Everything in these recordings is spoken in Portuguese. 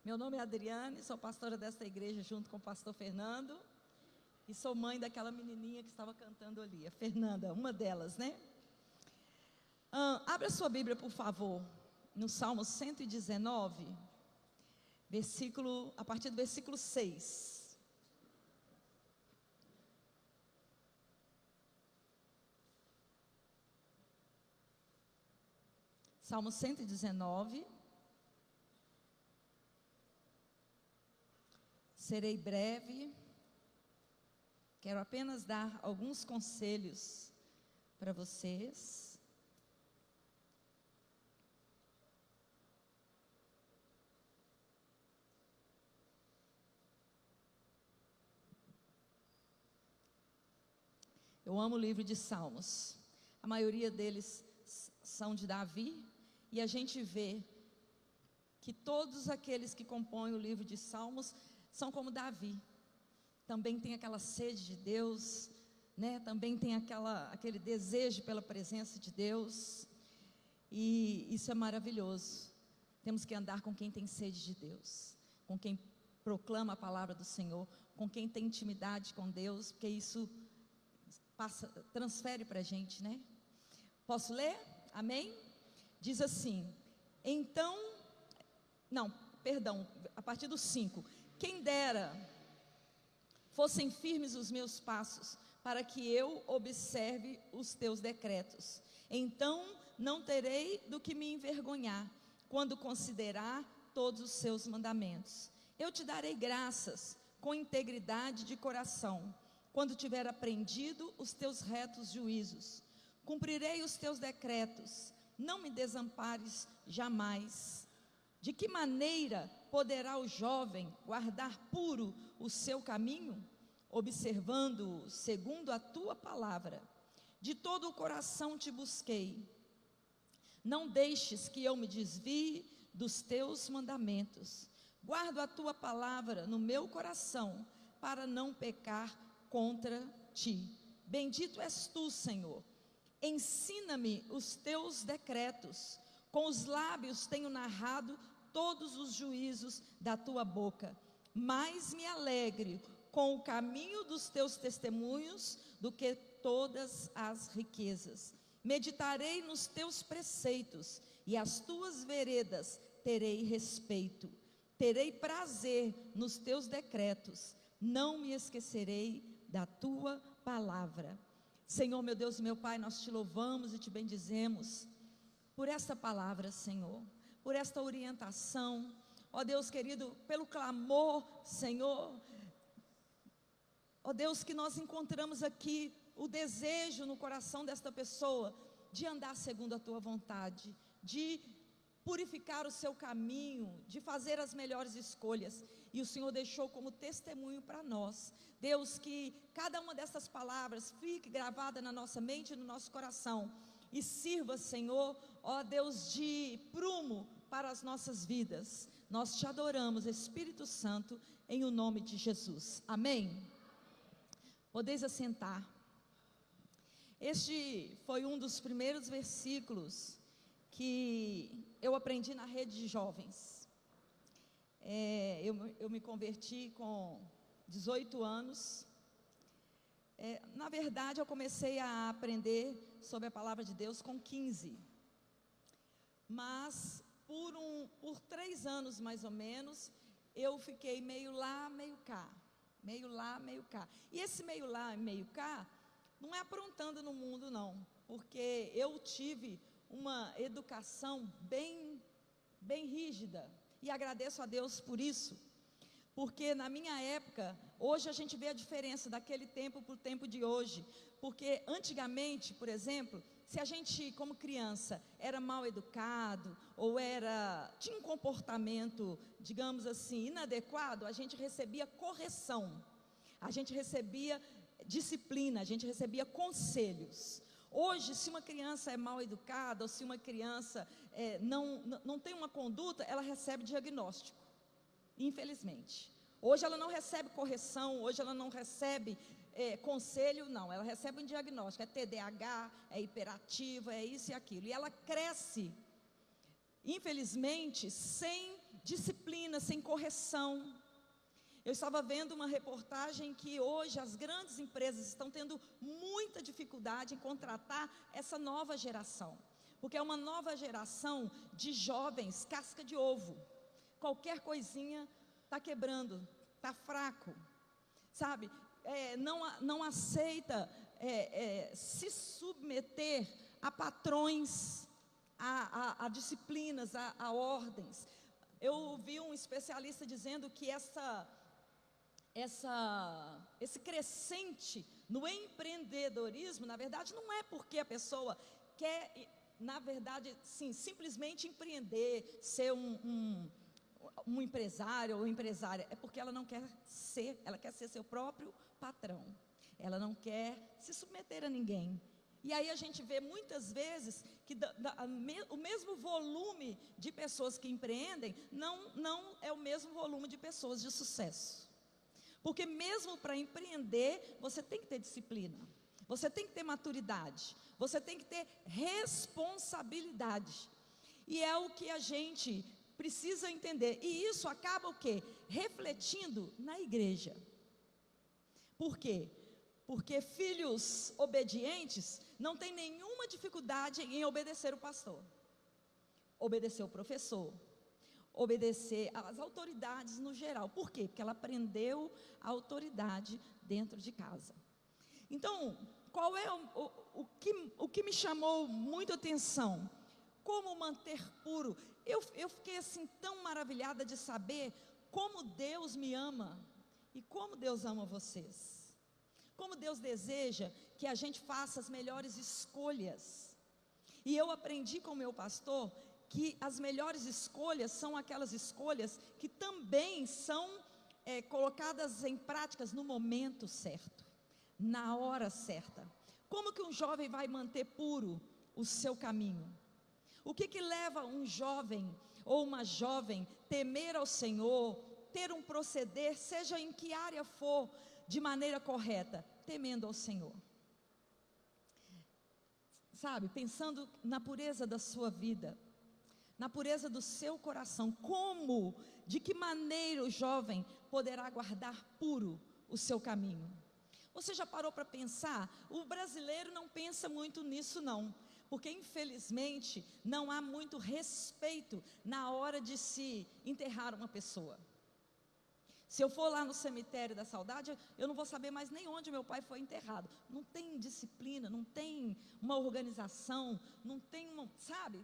Meu nome é Adriane, sou pastora desta igreja junto com o pastor Fernando. E sou mãe daquela menininha que estava cantando ali, a Fernanda, uma delas, né? Abra sua Bíblia, por favor, no Salmo 119, a partir do versículo 6. Salmo 119. Serei breve. Quero apenas dar alguns conselhos para vocês. Eu amo o livro de Salmos. A maioria deles são de Davi. E a gente vê que todos aqueles que compõem o livro de Salmos são como Davi. Também tem aquela sede de Deus, né? Também tem aquele desejo pela presença de Deus. E isso é maravilhoso. Temos que andar com quem tem sede de Deus, com quem proclama a palavra do Senhor, com quem tem intimidade com Deus, porque isso transfere para a gente, né? Posso ler? Amém? Diz assim, a partir do 5. Quem dera fossem firmes os meus passos, para que eu observe os teus decretos. Então não terei do que me envergonhar, quando considerar todos os seus mandamentos. Eu te darei graças com integridade de coração, quando tiver aprendido os teus retos juízos. Cumprirei os teus decretos, não me desampares jamais. De que maneira poderá o jovem guardar puro o seu caminho? Observando-o segundo a tua palavra. De todo o coração te busquei. Não deixes que eu me desvie dos teus mandamentos. Guardo a tua palavra no meu coração, para não pecar contra ti. Bendito és tu, Senhor. Ensina-me os teus decretos. Com os lábios tenho narrado todos os juízos da tua boca. Mais me alegre com o caminho dos teus testemunhos do que todas as riquezas. Meditarei nos teus preceitos, e as tuas veredas terei respeito. Terei prazer nos teus decretos, não me esquecerei da tua palavra. Senhor, meu Deus e meu Pai, nós te louvamos e te bendizemos por esta palavra, Senhor, por esta orientação, ó Deus querido, pelo clamor, Senhor, ó Deus, que nós encontramos aqui o desejo no coração desta pessoa de andar segundo a tua vontade, de purificar o seu caminho, de fazer as melhores escolhas, e o Senhor deixou como testemunho para nós. Deus, que cada uma dessas palavras fique gravada na nossa mente e no nosso coração, e sirva, Senhor, ó Deus, de prumo para as nossas vidas. Nós te adoramos, Espírito Santo, em o nome de Jesus, amém? Podeis assentar. Este foi um dos primeiros versículos que eu aprendi na rede de jovens. Eu me converti com 18 anos. Na verdade, eu comecei a aprender sobre a palavra de Deus com 15. Mas por 3 anos mais ou menos, eu fiquei meio lá, meio cá. Meio lá, meio cá. E esse meio lá, meio cá, não é aprontando no mundo não, porque eu tive uma educação bem rígida, e agradeço a Deus por isso, porque na minha época, hoje a gente vê a diferença daquele tempo para o tempo de hoje, porque antigamente, por exemplo, se a gente como criança era mal educado, ou tinha um comportamento, digamos assim, inadequado, a gente recebia correção, a gente recebia disciplina, a gente recebia conselhos. Hoje, se uma criança é mal educada, ou se uma criança não tem uma conduta, ela recebe diagnóstico, infelizmente. Hoje ela não recebe correção, hoje ela não recebe conselho, não, ela recebe um diagnóstico, é TDAH, é hiperativa, é isso e aquilo, e ela cresce, infelizmente, sem disciplina, sem correção. Eu estava vendo uma reportagem que hoje as grandes empresas estão tendo muita dificuldade em contratar essa nova geração, porque é uma nova geração de jovens casca de ovo. Qualquer coisinha está quebrando, está fraco, sabe? Não aceita se submeter a patrões, a disciplinas, a ordens. Eu ouvi um especialista dizendo que esse crescente no empreendedorismo, na verdade, não é porque a pessoa quer, na verdade, sim, simplesmente empreender, ser um empresário ou empresária, é porque ela não quer ser, ela quer ser seu próprio patrão, ela não quer se submeter a ninguém. E aí a gente vê muitas vezes que o mesmo volume de pessoas que empreendem não é o mesmo volume de pessoas de sucesso. Porque mesmo para empreender, você tem que ter disciplina, você tem que ter maturidade, você tem que ter responsabilidade. E é o que a gente precisa entender. E isso acaba o quê? Refletindo na igreja. Por quê? Porque filhos obedientes não têm nenhuma dificuldade em obedecer o pastor, obedecer o professor, obedecer às autoridades no geral. Por quê? Porque ela aprendeu a autoridade dentro de casa. Então, qual é o que me chamou muito a atenção? Como manter puro. Eu fiquei assim tão maravilhada de saber como Deus me ama e como Deus ama vocês. Como Deus deseja que a gente faça as melhores escolhas. E eu aprendi com o meu pastor que as melhores escolhas são aquelas escolhas que também são colocadas em práticas no momento certo, na hora certa. Como que um jovem vai manter puro o seu caminho? O que leva um jovem ou uma jovem temer ao Senhor, ter um proceder, seja em que área for, de maneira correta? Temendo ao Senhor. Sabe, pensando na pureza da sua vida, na pureza do seu coração. De que maneira o jovem poderá guardar puro o seu caminho? Você já parou para pensar? O brasileiro não pensa muito nisso não, porque infelizmente não há muito respeito na hora de se enterrar uma pessoa. Se eu for lá no cemitério da saudade, eu não vou saber mais nem onde meu pai foi enterrado. Não tem disciplina, não tem uma organização, não tem sabe?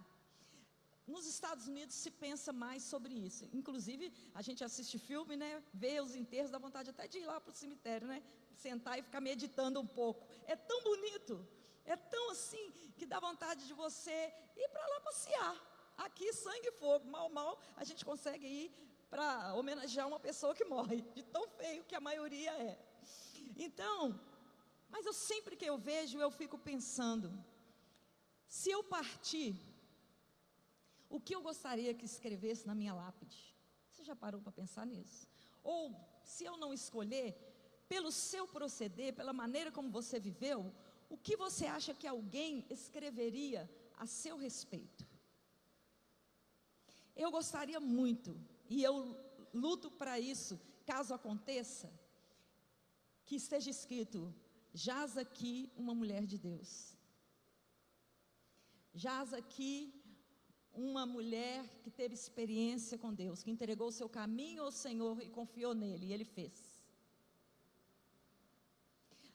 Nos Estados Unidos se pensa mais sobre isso. Inclusive, a gente assiste filme, né? Vê os enterros, dá vontade até de ir lá para o cemitério, né? Sentar e ficar meditando um pouco. É tão bonito, é tão assim, que dá vontade de você ir para lá passear. Aqui, sangue e fogo, mal, a gente consegue ir para homenagear uma pessoa que morre, de tão feio que a maioria é. Então, mas sempre que eu vejo, eu fico pensando, se eu partir, o que eu gostaria que escrevesse na minha lápide? Você já parou para pensar nisso? Ou, se eu não escolher, pelo seu proceder, pela maneira como você viveu, o que você acha que alguém escreveria a seu respeito? Eu gostaria muito, e eu luto para isso, caso aconteça, que esteja escrito: jaz aqui uma mulher de Deus, jaz aqui uma mulher que teve experiência com Deus, que entregou o seu caminho ao Senhor e confiou nele, e Ele fez.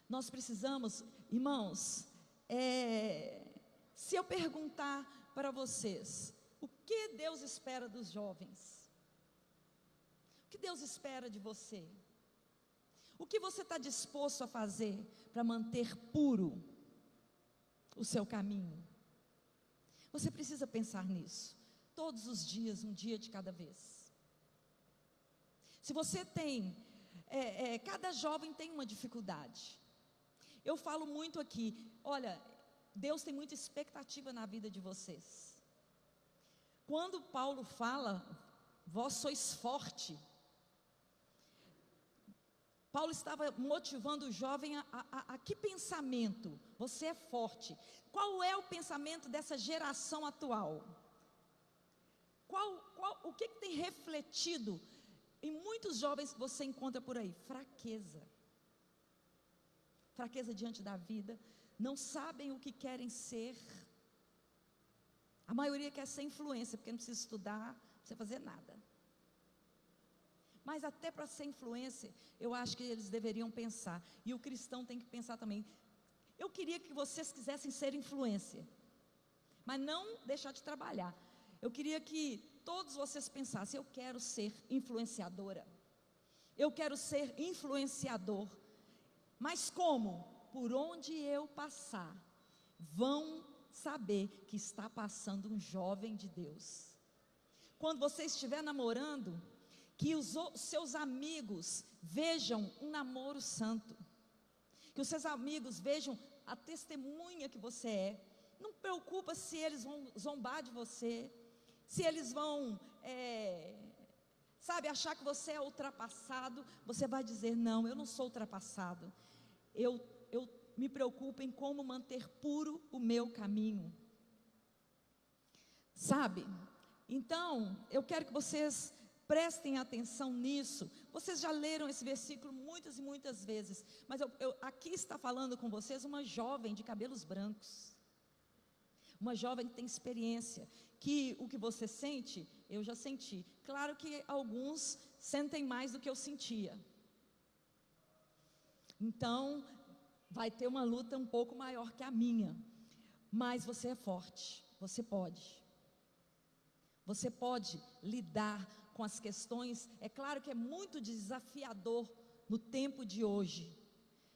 Nós precisamos, irmãos, se eu perguntar para vocês, o que Deus espera dos jovens? O que Deus espera de você? O que você está disposto a fazer para manter puro o seu caminho? Você precisa pensar nisso, todos os dias, um dia de cada vez. Se você tem, cada jovem tem uma dificuldade. Eu falo muito aqui, olha, Deus tem muita expectativa na vida de vocês. Quando Paulo fala, vós sois forte, Paulo estava motivando o jovem a que pensamento? Você é forte. Qual é o pensamento dessa geração atual? O que tem refletido em muitos jovens que você encontra por aí? Fraqueza. Fraqueza diante da vida, não sabem o que querem ser. A maioria quer ser influência, porque não precisa estudar, não precisa fazer nada. Mas até para ser influência, eu acho que eles deveriam pensar, e o cristão tem que pensar também. Eu queria que vocês quisessem ser influência, mas não deixar de trabalhar. Eu queria que todos vocês pensassem: eu quero ser influenciadora, eu quero ser influenciador. Mas como? Por onde eu passar, vão saber que está passando um jovem de Deus. Quando você estiver namorando, que os seus amigos vejam um namoro santo, que os seus amigos vejam a testemunha que você é. Não preocupa se eles vão zombar de você, se eles vão, achar que você é ultrapassado. Você vai dizer: não, eu não sou ultrapassado. Eu me preocupo em como manter puro o meu caminho. Então, eu quero que vocês prestem atenção nisso. Vocês já leram esse versículo muitas e muitas vezes, mas aqui está falando com vocês uma jovem de cabelos brancos, uma jovem que tem experiência, que o que você sente, eu já senti. Claro que alguns sentem mais do que eu sentia. Então, vai ter uma luta um pouco maior que a minha, mas você é forte, você pode lidar com as questões. É claro que é muito desafiador no tempo de hoje,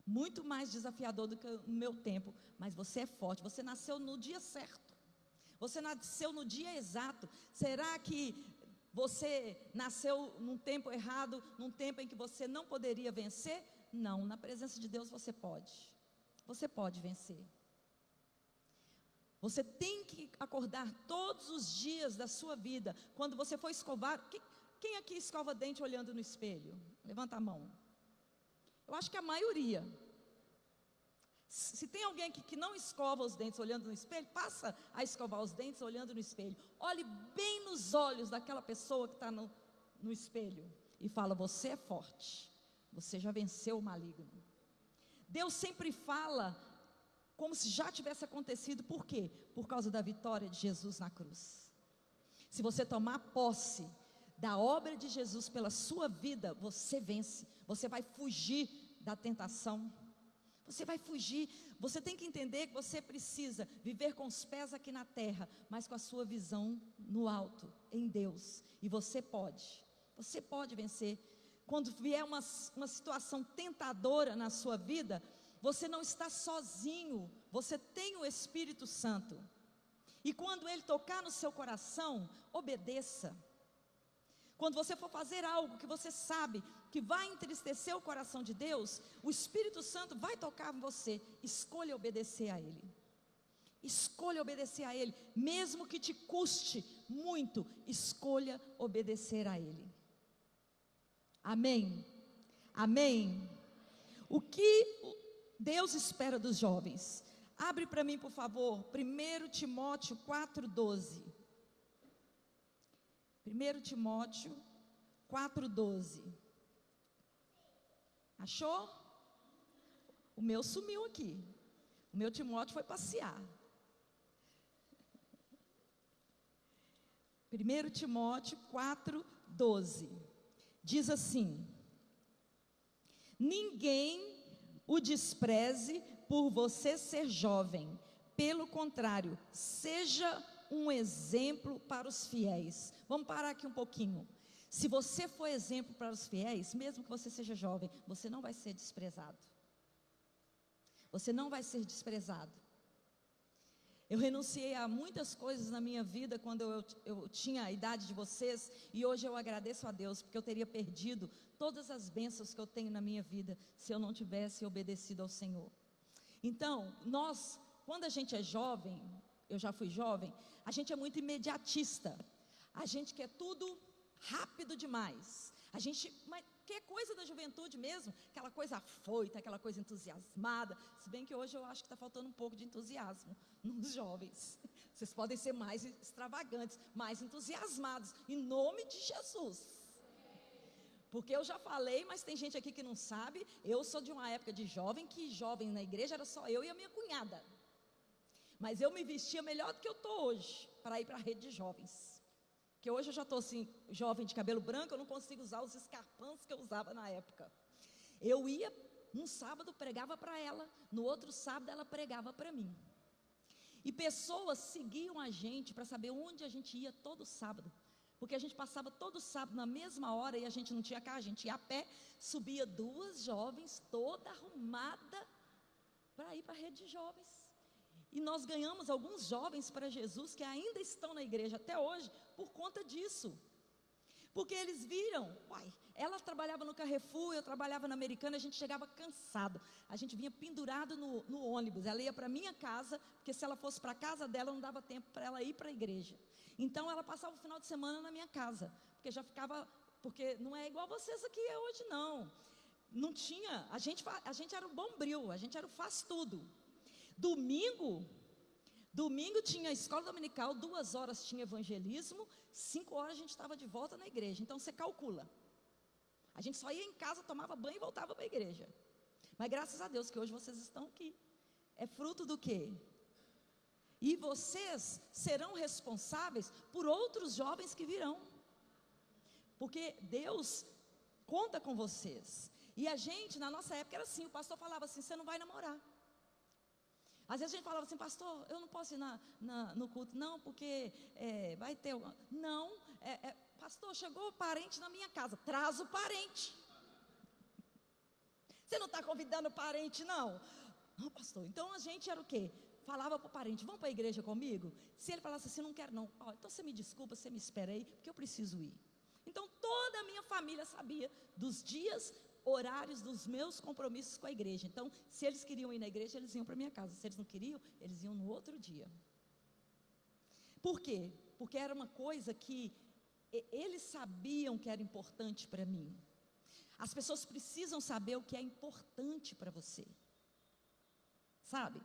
muito mais desafiador do que no meu tempo, mas você é forte, você nasceu no dia certo, você nasceu no dia exato. Será que você nasceu num tempo errado, num tempo em que você não poderia vencer? Não, na presença de Deus você pode vencer. Você tem que acordar todos os dias da sua vida. Quando você for escovar, quem aqui escova dente olhando no espelho? Levanta a mão. Eu acho que a maioria. Se tem alguém que não escova os dentes olhando no espelho, passa a escovar os dentes olhando no espelho. Olhe bem nos olhos daquela pessoa que está no espelho e fala: você é forte, você já venceu o maligno. Deus sempre fala como se já tivesse acontecido. Por quê? Por causa da vitória de Jesus na cruz. Se você tomar posse da obra de Jesus pela sua vida, você vence. Você vai fugir da tentação. Você vai fugir. Você tem que entender que você precisa viver com os pés aqui na terra, mas com a sua visão no alto, em Deus. E você pode vencer. Quando vier uma situação tentadora na sua vida, você não está sozinho, você tem o Espírito Santo. E quando Ele tocar no seu coração, obedeça. Quando você for fazer algo que você sabe que vai entristecer o coração de Deus, o Espírito Santo vai tocar em você. Escolha obedecer a Ele. Escolha obedecer a Ele, mesmo que te custe muito, escolha obedecer a Ele. Amém? Amém? O que Deus espera dos jovens? Abre para mim, por favor, 1 Timóteo 4,12. 1 Timóteo 4,12. Achou? O meu sumiu aqui. O meu Timóteo foi passear. 1 Timóteo 4,12. Diz assim: ninguém o despreze por você ser jovem, pelo contrário, seja um exemplo para os fiéis. Vamos parar aqui um pouquinho. Se você for exemplo para os fiéis, mesmo que você seja jovem, você não vai ser desprezado. Você não vai ser desprezado. Eu renunciei a muitas coisas na minha vida quando eu tinha a idade de vocês, e hoje eu agradeço a Deus, porque eu teria perdido todas as bênçãos que eu tenho na minha vida, se eu não tivesse obedecido ao Senhor. Então, quando a gente é jovem, eu já fui jovem, a gente é muito imediatista, a gente quer tudo rápido demais, Mas que é coisa da juventude mesmo, aquela coisa afoita, aquela coisa entusiasmada, se bem que hoje eu acho que está faltando um pouco de entusiasmo nos jovens. Vocês podem ser mais extravagantes, mais entusiasmados, em nome de Jesus. Porque eu já falei, mas tem gente aqui que não sabe, eu sou de uma época de jovem, que jovem na igreja era só eu e a minha cunhada. Mas eu me vestia melhor do que eu estou hoje, para ir para a rede de jovens. Porque hoje eu já estou assim, jovem de cabelo branco, eu não consigo usar os escarpãs que eu usava na época. Eu ia, um sábado pregava para ela, no outro sábado ela pregava para mim. E pessoas seguiam a gente para saber onde a gente ia todo sábado. Porque a gente passava todo sábado na mesma hora e a gente não tinha carro, a gente ia a pé, subia 2 jovens, toda arrumada, para ir para a rede de jovens. E nós ganhamos alguns jovens para Jesus que ainda estão na igreja até hoje por conta disso. Porque eles viram, ela trabalhava no Carrefour, eu trabalhava na Americana, a gente chegava cansado. A gente vinha pendurado no ônibus, ela ia para a minha casa, porque se ela fosse para a casa dela, não dava tempo para ela ir para a igreja. Então ela passava o final de semana na minha casa, porque não é igual vocês aqui hoje não. Não tinha, a gente era o bombril, a gente era o faz tudo. Domingo tinha escola dominical, 2 horas tinha evangelismo, 5 horas a gente estava de volta na igreja. Então você calcula, a gente só ia em casa, tomava banho e voltava para a igreja. Mas graças a Deus que hoje vocês estão aqui. É fruto do quê? E vocês serão responsáveis por outros jovens que virão, porque Deus conta com vocês. E a gente, na nossa época era assim, o pastor falava assim, você não vai namorar. Às vezes a gente falava assim, pastor, eu não posso ir no culto, não, porque vai ter... Não, pastor, chegou o parente na minha casa, traz o parente. Você não está convidando o parente, não? Não, pastor, então a gente era o quê? Falava para o parente, vamos para a igreja comigo? Se ele falasse assim, não quero não, então você me desculpa, você me espera aí, porque eu preciso ir. Então toda a minha família sabia dos dias, horários dos meus compromissos com a igreja. Então, se eles queriam ir na igreja, eles iam para a minha casa. Se eles não queriam, eles iam no outro dia. Por quê? Porque era uma coisa que eles sabiam que era importante para mim. As pessoas precisam saber o que é importante para você. Sabe?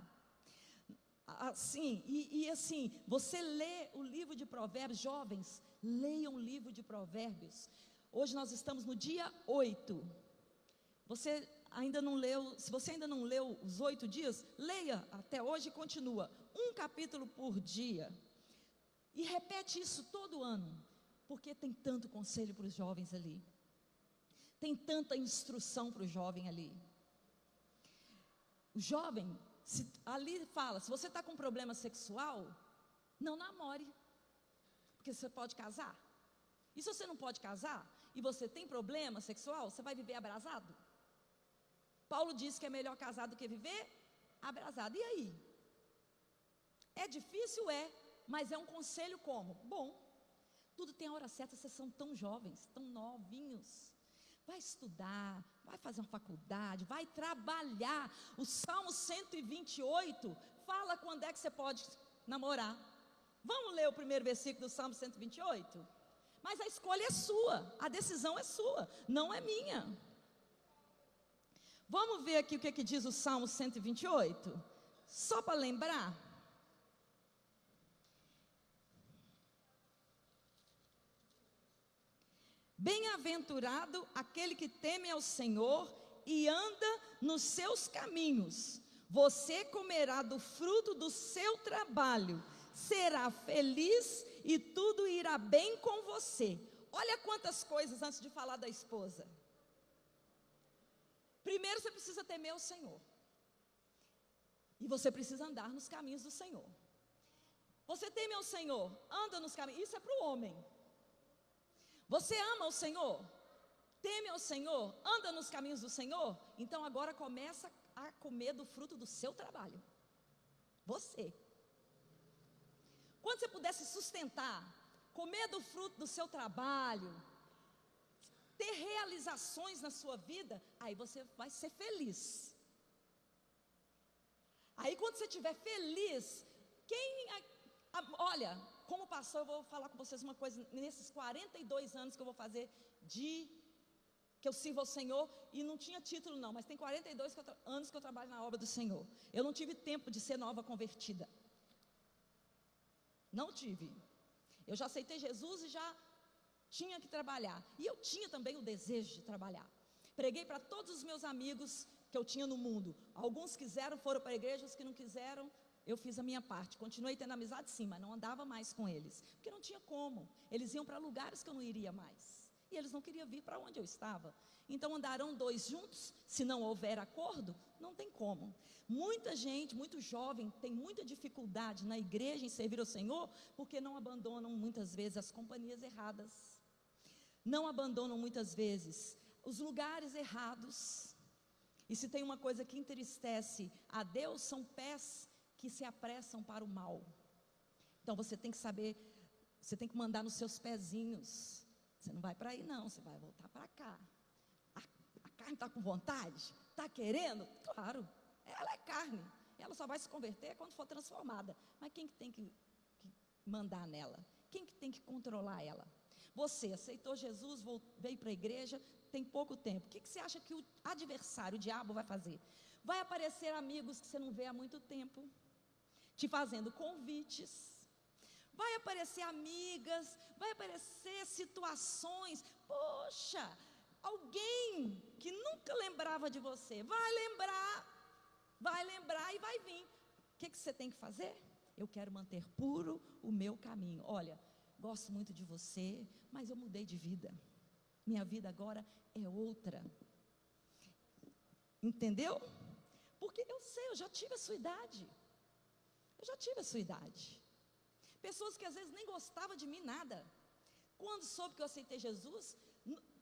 Assim, assim, você lê o livro de Provérbios, jovens, leiam o livro de Provérbios. Hoje nós estamos no dia 8. Você ainda não leu, se você ainda não leu os 8 dias, leia até hoje e continua, um capítulo por dia, e repete isso todo ano, porque tem tanto conselho para os jovens ali, tem tanta instrução para o jovem ali. O jovem, ali fala, se você está com problema sexual, não namore, porque você pode casar, e se você não pode casar, e você tem problema sexual, você vai viver abrasado? Paulo diz que é melhor casar do que viver abrasado. E aí? É difícil? Mas é um conselho como? Bom, tudo tem a hora certa, vocês são tão jovens, tão novinhos. Vai estudar, vai fazer uma faculdade, vai trabalhar. O Salmo 128 fala quando é que você pode namorar. Vamos ler o primeiro versículo do Salmo 128? Mas a escolha é sua, a decisão é sua, não é minha. Vamos ver aqui o que diz o Salmo 128? Só para lembrar. Bem-aventurado aquele que teme ao Senhor e anda nos seus caminhos. Você comerá do fruto do seu trabalho, será feliz e tudo irá bem com você. Olha quantas coisas antes de falar da esposa. Primeiro você precisa temer o Senhor. E você precisa andar nos caminhos do Senhor. Você teme ao Senhor, anda nos caminhos. Isso é para o homem. Você ama o Senhor, teme ao Senhor, anda nos caminhos do Senhor. Então agora começa a comer do fruto do seu trabalho. Você. Quando você puder se sustentar, comer do fruto do seu trabalho, ter realizações na sua vida, aí você vai ser feliz. Aí quando você estiver feliz, olha, como pastor eu vou falar com vocês uma coisa, nesses 42 anos que eu vou fazer de que eu sirvo ao Senhor, e não tinha título não, mas tem 42 anos que eu trabalho na obra do Senhor. Eu não tive tempo de ser nova convertida. Não tive. Eu já aceitei Jesus e já tinha que trabalhar. E eu tinha também o desejo de trabalhar. Preguei para todos os meus amigos que eu tinha no mundo. Alguns quiseram, foram para a igreja, os que não quiseram, eu fiz a minha parte. Continuei tendo amizade sim, mas não andava mais com eles, porque não tinha como. Eles iam para lugares que eu não iria mais, e eles não queriam vir para onde eu estava. Então andarão dois juntos, se não houver acordo, não tem como. Muita gente, muito jovem, tem muita dificuldade na igreja em servir ao Senhor, porque não abandonam muitas vezes as companhias erradas, não abandonam muitas vezes os lugares errados. E se tem uma coisa que entristece a Deus, são pés que se apressam para o mal. Então você tem que saber, você tem que mandar nos seus pezinhos. Você não vai para aí não, você vai voltar para cá. A carne está com vontade? Está querendo? Claro, ela é carne. Ela só vai se converter quando for transformada. Mas quem que tem que mandar nela? Quem que tem que controlar ela? Você aceitou Jesus, veio para a igreja, tem pouco tempo. O que você acha que o adversário, o diabo, vai fazer? Vai aparecer amigos que você não vê há muito tempo, te fazendo convites. Vai aparecer amigas, vai aparecer situações. Poxa, alguém que nunca lembrava de você, vai lembrar e vai vir. O que você tem que fazer? Eu quero manter puro o meu caminho. Olha, gosto muito de você, mas eu mudei de vida. Minha vida agora é outra. Entendeu? Porque eu sei, eu já tive a sua idade. Pessoas que às vezes nem gostavam de mim nada. Quando soube que eu aceitei Jesus,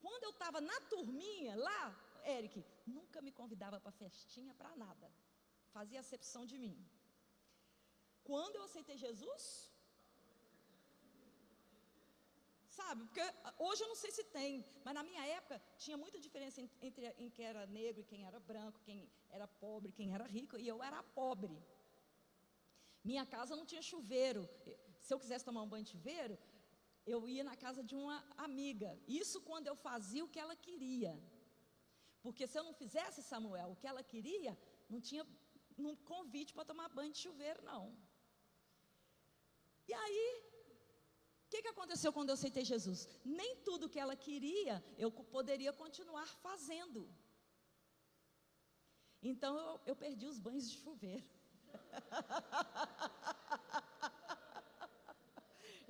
quando eu estava na turminha lá, Eric, nunca me convidava para festinha, para nada. Fazia acepção de mim. Quando eu aceitei Jesus, sabe, porque hoje eu não sei se tem, mas na minha época tinha muita diferença entre quem era negro e quem era branco, quem era pobre, quem era rico, e eu era pobre. Minha casa não tinha chuveiro. Se eu quisesse tomar um banho de chuveiro, eu ia na casa de uma amiga. Isso quando eu fazia o que ela queria. Porque se eu não fizesse, Samuel, o que ela queria, não tinha um convite para tomar banho de chuveiro, não. E aí, o que aconteceu quando eu aceitei Jesus? Nem tudo que ela queria, eu poderia continuar fazendo. Então, eu perdi os banhos de chuveiro.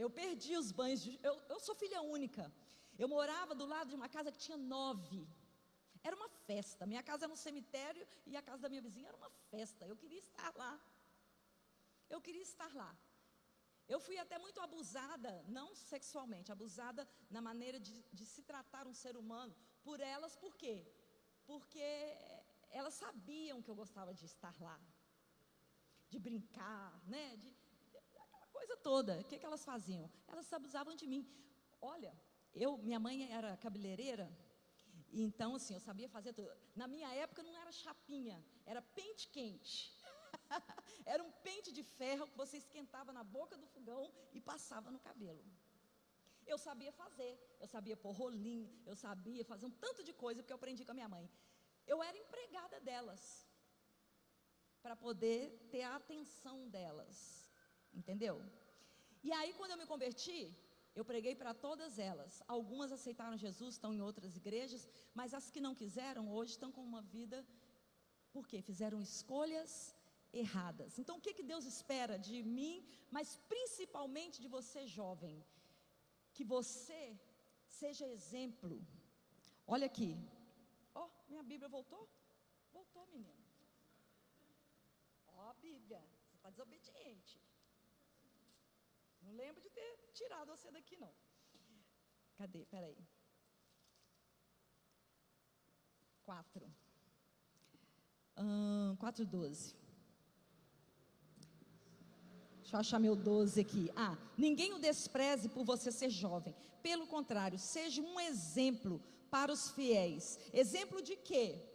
Eu perdi os banhos de... Eu sou filha única. Eu morava do lado de uma casa que tinha 9. Era uma festa. Minha casa era um cemitério e a casa da minha vizinha era uma festa. Eu queria estar lá. Eu fui até muito abusada, não sexualmente, abusada na maneira de se tratar um ser humano por elas. Por quê? Porque elas sabiam que eu gostava de estar lá, de brincar, né? Aquela coisa toda. O que elas faziam? Elas abusavam de mim. Olha, minha mãe era cabeleireira, então assim, eu sabia fazer tudo. Na minha época não era chapinha, era pente quente. Era um pente de ferro que você esquentava na boca do fogão e passava no cabelo. Eu sabia fazer, eu sabia pôr rolinho, eu sabia fazer um tanto de coisa, porque eu aprendi com a minha mãe. Eu era empregada delas, para poder ter a atenção delas, entendeu? E aí quando eu me converti, eu preguei para todas elas. Algumas aceitaram Jesus, estão em outras igrejas, mas as que não quiseram, hoje estão com uma vida, porque fizeram escolhas erradas. Então o que Deus espera de mim, mas principalmente de você jovem? Que você seja exemplo. Olha aqui. Ó, minha Bíblia voltou? Voltou, menina. Ó, a Bíblia, você está desobediente. Não lembro de ter tirado você daqui, não. Cadê? Peraí. 4:12. Deixa eu achar meu 12 aqui. Ninguém o despreze por você ser jovem. Pelo contrário, seja um exemplo para os fiéis. Exemplo de quê?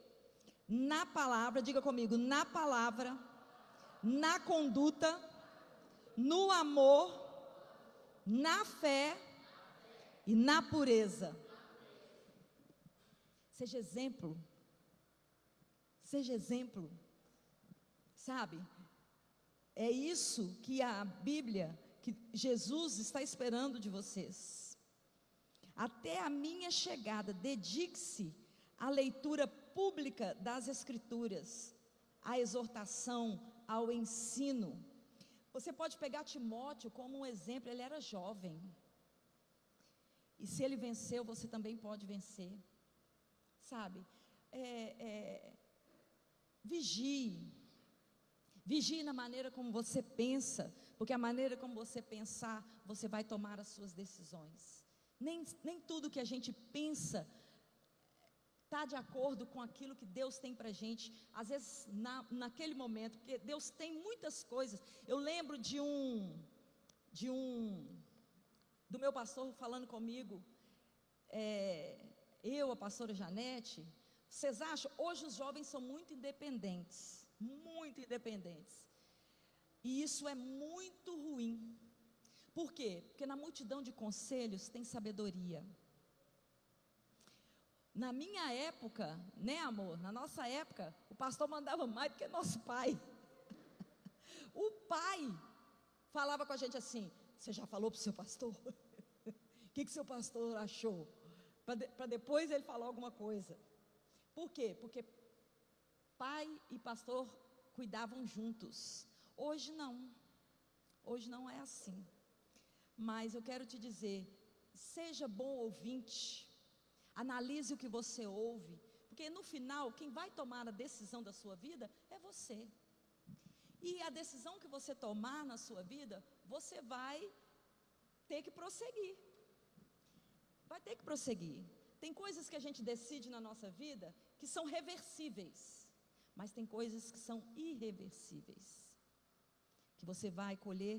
Na palavra, diga comigo, na palavra, na conduta, no amor, na fé e na pureza. Seja exemplo. Seja exemplo. Sabe? É isso que a Bíblia, que Jesus está esperando de vocês. Até a minha chegada, dedique-se à leitura pública das Escrituras, à exortação, ao ensino. Você pode pegar Timóteo como um exemplo. Ele era jovem, e se ele venceu, você também pode vencer, sabe? Vigie na maneira como você pensa, porque a maneira como você pensar, você vai tomar as suas decisões. Nem tudo que a gente pensa está de acordo com aquilo que Deus tem para a gente, às vezes naquele momento, porque Deus tem muitas coisas. Eu lembro do meu pastor falando comigo, a pastora Janete. Vocês acham? Hoje os jovens são muito independentes, e isso é muito ruim. Por quê? Porque na multidão de conselhos tem sabedoria. Na minha época, né, amor? Na nossa época, o pastor mandava mais do que nosso pai. O pai falava com a gente assim: você já falou para o seu pastor? O que seu pastor achou? Para depois ele falar alguma coisa. Por quê? Porque pai e pastor cuidavam juntos. Hoje não é assim. Mas eu quero te dizer, seja bom ouvinte, analise o que você ouve, porque no final, quem vai tomar a decisão da sua vida é você. E a decisão que você tomar na sua vida, você vai ter que prosseguir. Tem coisas que a gente decide na nossa vida que são reversíveis, mas tem coisas que são irreversíveis, que você vai colher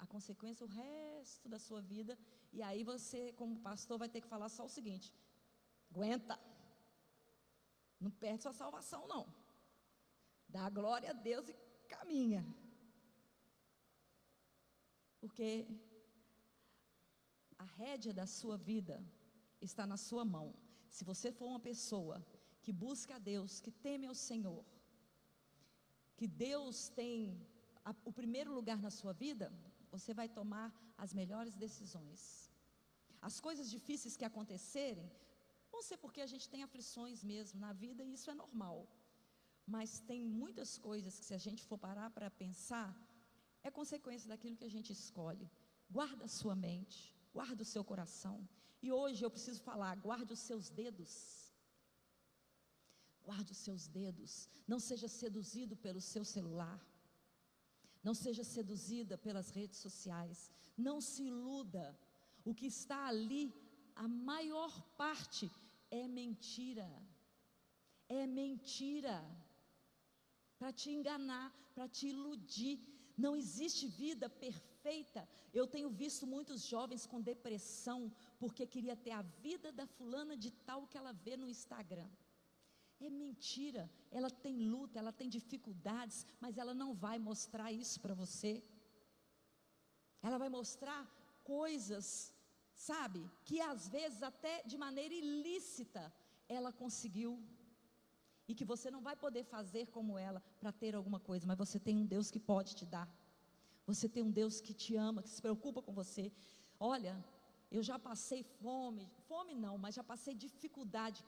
a consequência o resto da sua vida. E aí você, como pastor, vai ter que falar só o seguinte: aguenta, não perde sua salvação não, dá glória a Deus e caminha, porque a rédea da sua vida está na sua mão. Se você for uma pessoa que busca a Deus, que teme ao Senhor, que Deus tem o primeiro lugar na sua vida, você vai tomar as melhores decisões. As coisas difíceis que acontecerem, vão ser porque a gente tem aflições mesmo na vida, e isso é normal. Mas tem muitas coisas que, se a gente for parar para pensar, é consequência daquilo que a gente escolhe. Guarda a sua mente, guarda o seu coração. E hoje eu preciso falar: guarde os seus dedos. Guarde os seus dedos. Não seja seduzido pelo seu celular. Não seja seduzida pelas redes sociais. Não se iluda. O que está ali, a maior parte, é mentira. É mentira. Para te enganar, para te iludir. Não existe vida perfeita. Eu tenho visto muitos jovens com depressão, porque queria ter a vida da fulana de tal que ela vê no Instagram. É mentira. Ela tem luta, ela tem dificuldades, mas ela não vai mostrar isso para você. Ela vai mostrar coisas, sabe, que às vezes até de maneira ilícita ela conseguiu, e que você não vai poder fazer como ela para ter alguma coisa. Mas você tem um Deus que pode te dar. Você tem um Deus que te ama, que se preocupa com você. Olha, eu já passei fome não, mas já passei dificuldade.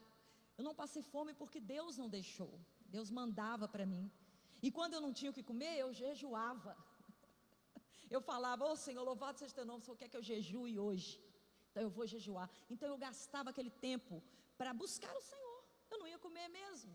Eu não passei fome porque Deus não deixou. Deus mandava para mim. E quando eu não tinha o que comer, eu jejuava. Eu falava: ô Senhor, louvado seja teu nome, o Senhor quer que eu jejue hoje, então eu vou jejuar. Então eu gastava aquele tempo para buscar o Senhor. Eu não ia comer mesmo,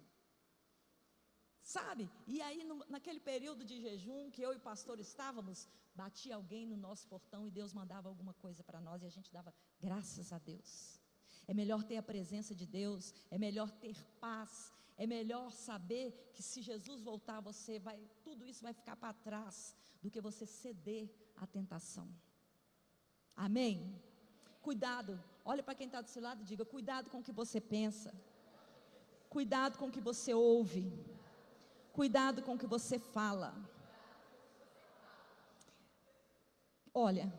sabe? E aí naquele período de jejum que eu e o pastor estávamos, batia alguém no nosso portão e Deus mandava alguma coisa para nós, e a gente dava graças a Deus. É melhor ter a presença de Deus, é melhor ter paz, é melhor saber que se Jesus voltar, tudo isso vai ficar para trás, do que você ceder à tentação. Amém? Cuidado, olha para quem está do seu lado e diga: cuidado com o que você pensa, cuidado com o que você ouve, cuidado com o que você fala. Olha,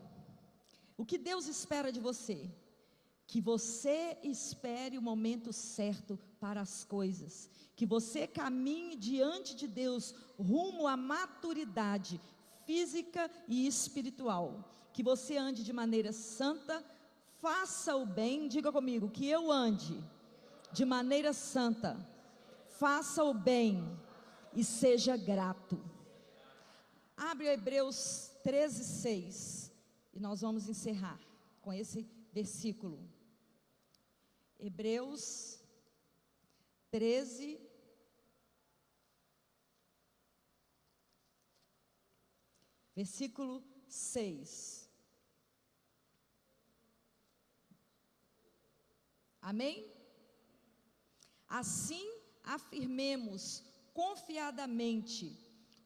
o que Deus espera de você? que você espere o momento certo para as coisas, que você caminhe diante de Deus rumo à maturidade física e espiritual, que você ande de maneira santa, faça o bem, diga comigo, que eu ande de maneira santa, faça o bem e seja grato. Abre o Hebreus 13:6 e nós vamos encerrar com esse versículo. Hebreus 13, versículo 6. Amém? Assim afirmemos confiadamente: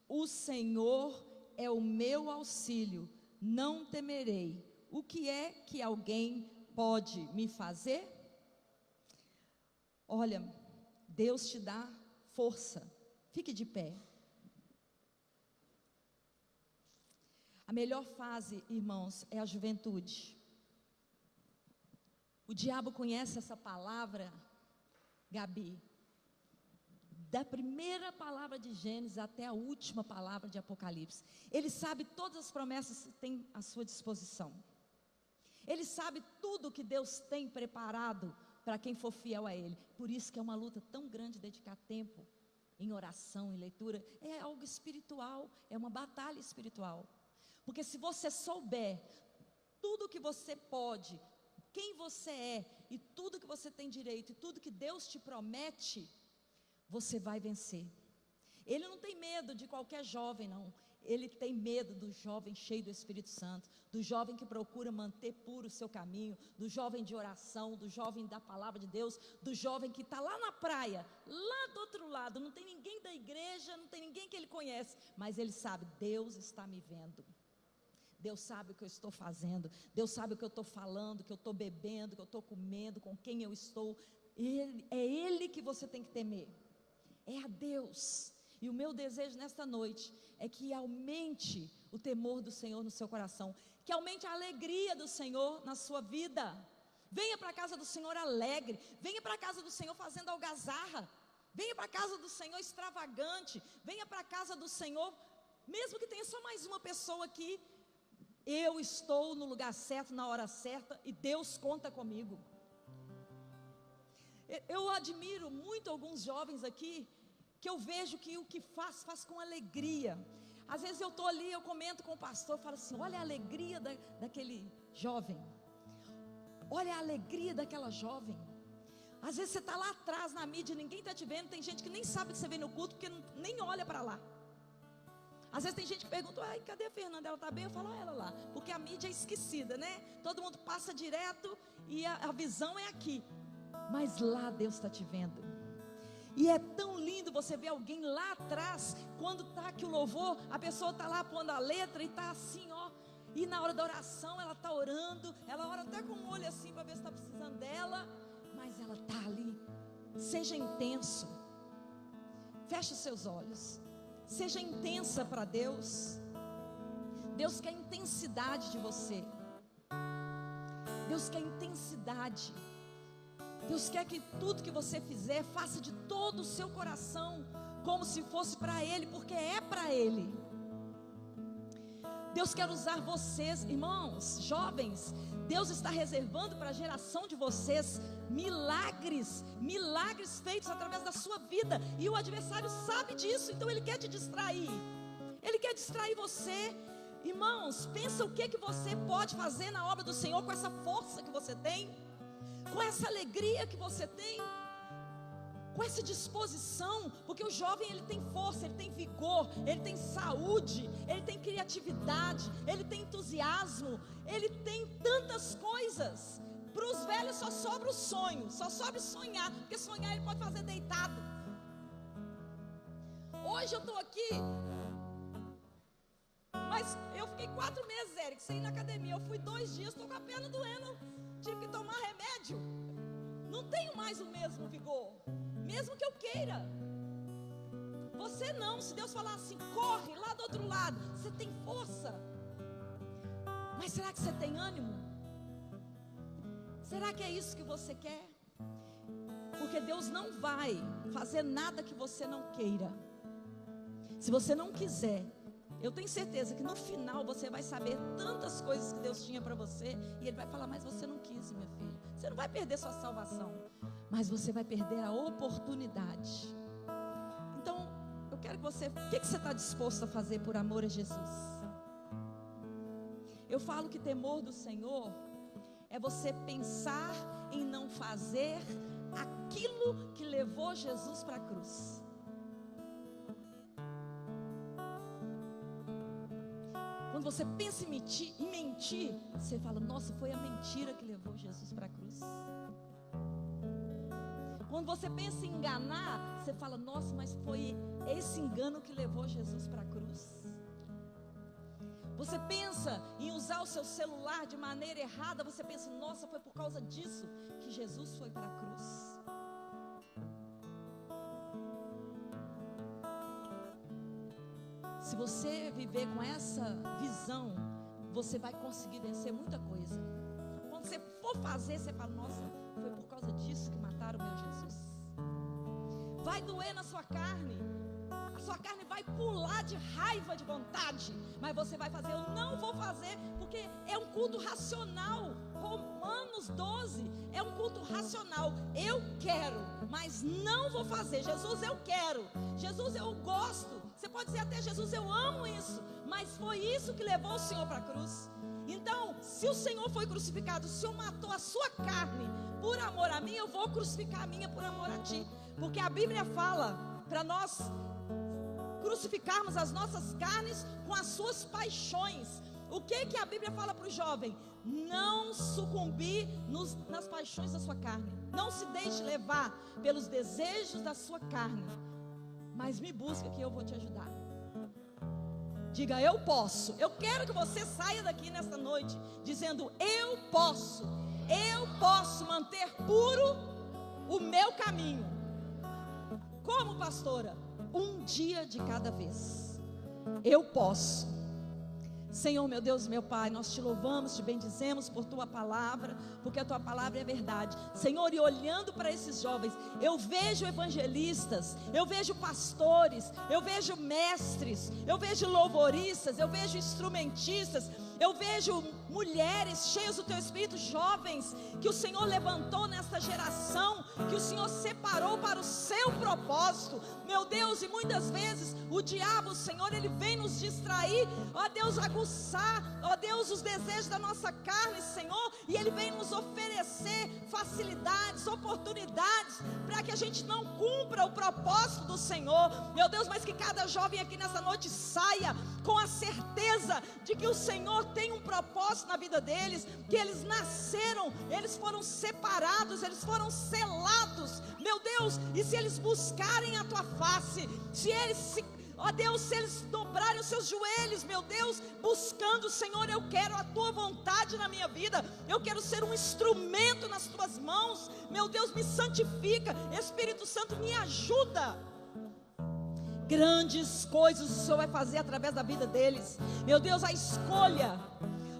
o Senhor é o meu auxílio, não temerei. O que é que alguém pode me fazer? Olha, Deus te dá força. Fique de pé. A melhor fase, irmãos, é a juventude. O diabo conhece essa palavra, Gabi, da primeira palavra de Gênesis até a última palavra de Apocalipse. Ele sabe todas as promessas que tem à sua disposição. Ele sabe tudo que Deus tem preparado para quem for fiel a Ele. Por isso que é uma luta tão grande dedicar tempo em oração, em leitura. É algo espiritual, é uma batalha espiritual. Porque se você souber tudo que você pode, quem você é, e tudo que você tem direito, e tudo que Deus te promete, você vai vencer. Ele não tem medo de qualquer jovem, não. Ele tem medo do jovem cheio do Espírito Santo, do jovem que procura manter puro o seu caminho, do jovem de oração, do jovem da palavra de Deus, do jovem que está lá na praia, lá do outro lado, não tem ninguém da igreja, não tem ninguém que ele conhece, mas ele sabe, Deus está me vendo. Deus sabe o que eu estou fazendo, Deus sabe o que eu estou falando, o que eu estou bebendo, o que eu estou comendo, com quem eu estou. É Ele que você tem que temer, é a Deus. E o meu desejo nesta noite é que aumente o temor do Senhor no seu coração, que aumente a alegria do Senhor na sua vida. Venha para a casa do Senhor alegre, venha para a casa do Senhor fazendo algazarra, venha para a casa do Senhor extravagante, venha para a casa do Senhor, mesmo que tenha só mais uma pessoa aqui. Eu estou no lugar certo, na hora certa, e Deus conta comigo. Eu admiro muito alguns jovens aqui, que eu vejo que o que faz com alegria. Às vezes eu estou ali, eu comento com o pastor, falo assim, olha a alegria daquele jovem, olha a alegria daquela jovem. Às vezes você está lá atrás na mídia, ninguém está te vendo, tem gente que nem sabe que você vem no culto, porque nem olha para lá. Às vezes tem gente que pergunta, ai, cadê a Fernanda? Ela está bem? Eu falo, ela lá, porque a mídia é esquecida, né? Todo mundo passa direto e a visão é aqui, mas lá Deus está te vendo. E é tão lindo você ver alguém lá atrás, quando está aqui o louvor, a pessoa está lá pondo a letra e está assim, ó. E na hora da oração ela está orando, ela ora até com o olho assim para ver se está precisando dela, mas ela está ali. Seja intenso, feche os seus olhos, seja intensa para Deus. Deus quer intensidade de você, Deus quer intensidade. Deus quer que tudo que você fizer, faça de todo o seu coração, como se fosse para Ele, porque é para Ele. Deus quer usar vocês, irmãos, jovens. Deus está reservando para a geração de vocês milagres feitos através da sua vida, e o adversário sabe disso, então ele quer te distrair, ele quer distrair você. Irmãos, pensa o que você pode fazer na obra do Senhor com essa força que você tem, com essa alegria que você tem, com essa disposição, porque o jovem ele tem força, ele tem vigor, ele tem saúde, ele tem criatividade, ele tem entusiasmo, ele tem tantas coisas. Para os velhos só sobra o sonho, só sobra sonhar, porque sonhar ele pode fazer deitado. Hoje eu estou aqui, mas eu fiquei 4 meses, Eric, sem ir na academia. Eu fui 2 dias, estou com a perna doendo, tive que tomar remédio. Não tenho mais o mesmo vigor, mesmo que eu queira. Você não, se Deus falar assim, corre lá do outro lado, você tem força. Mas será que você tem ânimo? Será que é isso que você quer? Porque Deus não vai fazer nada que você não queira. Se você não quiser, eu tenho certeza que no final você vai saber tantas coisas que Deus tinha para você, e Ele vai falar: mas você não quis, minha filha. Você não vai perder sua salvação, mas você vai perder a oportunidade. Então, eu quero que você, o que você está disposto a fazer por amor a Jesus? Eu falo que temor do Senhor é você pensar em não fazer aquilo que levou Jesus para a cruz. Quando você pensa em mentir, você fala: nossa, foi a mentira que levou Jesus para a cruz. Quando você pensa em enganar, você fala: nossa, mas foi esse engano que levou Jesus para a cruz. Você pensa em usar o seu celular de maneira errada, você pensa: nossa, foi por causa disso que Jesus foi para a cruz. Se você viver com essa visão, você vai conseguir vencer muita coisa. Quando você for fazer, você fala: nossa, foi por causa disso que mataram o meu Jesus. Vai doer na sua carne, a sua carne vai pular de raiva, de vontade, mas você vai fazer. Eu não vou fazer, porque é um culto racional. Romanos 12 é um culto racional. Eu quero, mas não vou fazer. Jesus, eu quero. Jesus, eu gosto. Você pode dizer até: Jesus, eu amo isso, mas foi isso que levou o Senhor para a cruz. Então, se o Senhor foi crucificado, o Senhor matou a sua carne por amor a mim, eu vou crucificar a minha por amor a ti. Porque a Bíblia fala para nós crucificarmos as nossas carnes com as suas paixões. O que a Bíblia fala para o jovem? Não sucumbir nas paixões da sua carne. Não se deixe levar pelos desejos da sua carne, mas me busca que eu vou te ajudar. Diga: eu posso. Eu quero que você saia daqui nesta noite dizendo: eu posso manter puro o meu caminho. Como, pastora? Um dia de cada vez. Eu posso. Senhor, meu Deus, meu Pai, nós te louvamos, te bendizemos por tua palavra, porque a tua palavra é verdade. Senhor, e olhando para esses jovens, eu vejo evangelistas, eu vejo pastores, eu vejo mestres, eu vejo louvoristas, eu vejo instrumentistas, eu vejo mulheres cheias do teu Espírito, jovens que o Senhor levantou nesta geração, que o Senhor separou para o seu propósito, meu Deus. E muitas vezes o diabo, Senhor, ele vem nos distrair, ó Deus, aguçar, ó Deus, os desejos da nossa carne, Senhor, e ele vem nos oferecer facilidades, oportunidades, para que a gente não cumpra o propósito do Senhor, meu Deus. Mas que cada jovem aqui nessa noite saia com a certeza de que o Senhor tem um propósito na vida deles, que eles nasceram, eles foram separados, eles foram selados, meu Deus. E se eles buscarem a tua face, se eles ó Deus, se eles dobrarem os seus joelhos, meu Deus, buscando, Senhor, eu quero a tua vontade na minha vida, eu quero ser um instrumento nas tuas mãos, meu Deus, me santifica, Espírito Santo, me ajuda. Grandes coisas o Senhor vai fazer através da vida deles, meu Deus. A escolha,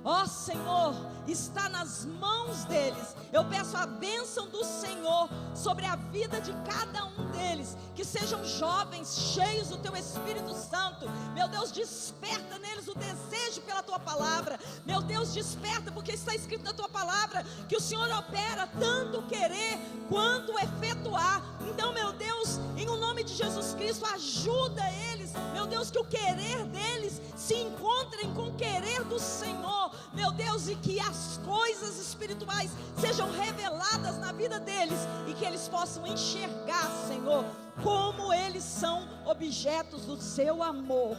ó Senhor, está nas mãos deles. Eu peço a bênção do Senhor sobre a vida de cada um deles, que sejam jovens cheios do teu Espírito Santo, meu Deus. Desperta neles o desejo pela tua palavra, meu Deus, desperta, porque está escrito na tua palavra que o Senhor opera tanto querer quanto efetuar. Então, meu Deus, em o nome de Jesus Cristo, ajuda eles, meu Deus, que o querer deles se encontrem com o querer do Senhor, meu Deus, e que as coisas espirituais sejam reveladas na vida deles, e que eles possam enxergar, Senhor, como eles são objetos do seu amor,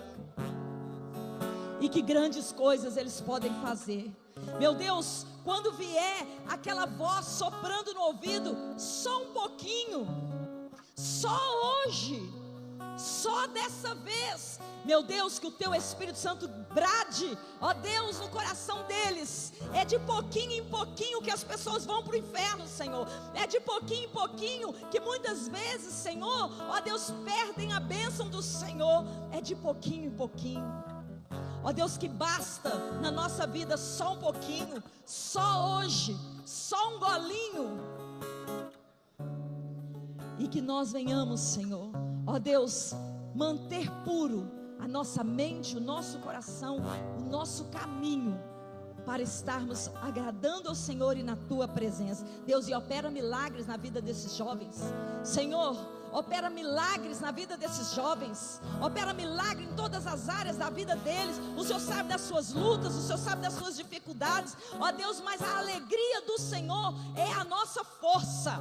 e que grandes coisas eles podem fazer. Meu Deus, quando vier aquela voz soprando no ouvido, só um pouquinho, só hoje, só dessa vez, meu Deus, que o teu Espírito Santo brade, ó Deus, no coração deles. É de pouquinho em pouquinho que as pessoas vão para o inferno, Senhor. É de pouquinho em pouquinho que muitas vezes, Senhor, ó Deus, perdem a bênção do Senhor. É de pouquinho em pouquinho. Ó Deus, que basta na nossa vida só um pouquinho, só hoje, só um golinho. E que nós venhamos, Senhor, ó Deus, manter puro a nossa mente, o nosso coração, o nosso caminho, para estarmos agradando ao Senhor e na Tua presença. Deus, e opera milagres na vida desses jovens. Senhor, opera milagres na vida desses jovens. Opera milagre em todas as áreas da vida deles. O Senhor sabe das suas lutas, o Senhor sabe das suas dificuldades. Ó Deus, mas a alegria do Senhor é a nossa força.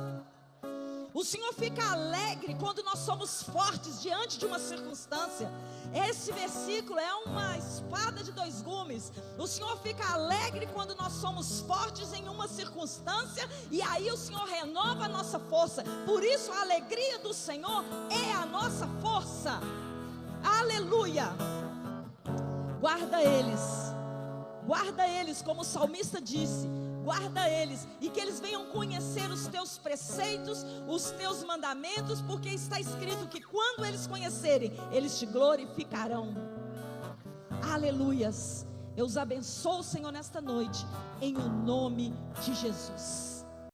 O Senhor fica alegre quando nós somos fortes diante de uma circunstância. Esse versículo é uma espada de dois gumes. O Senhor fica alegre quando nós somos fortes em uma circunstância, e aí o Senhor renova a nossa força. Por isso a alegria do Senhor é a nossa força. Aleluia. Guarda eles, como o salmista disse. Guarda eles, e que eles venham conhecer os teus preceitos, os teus mandamentos, porque está escrito que quando eles conhecerem, eles te glorificarão. Aleluias. Eu os abençoo, Senhor, nesta noite, em o nome de Jesus.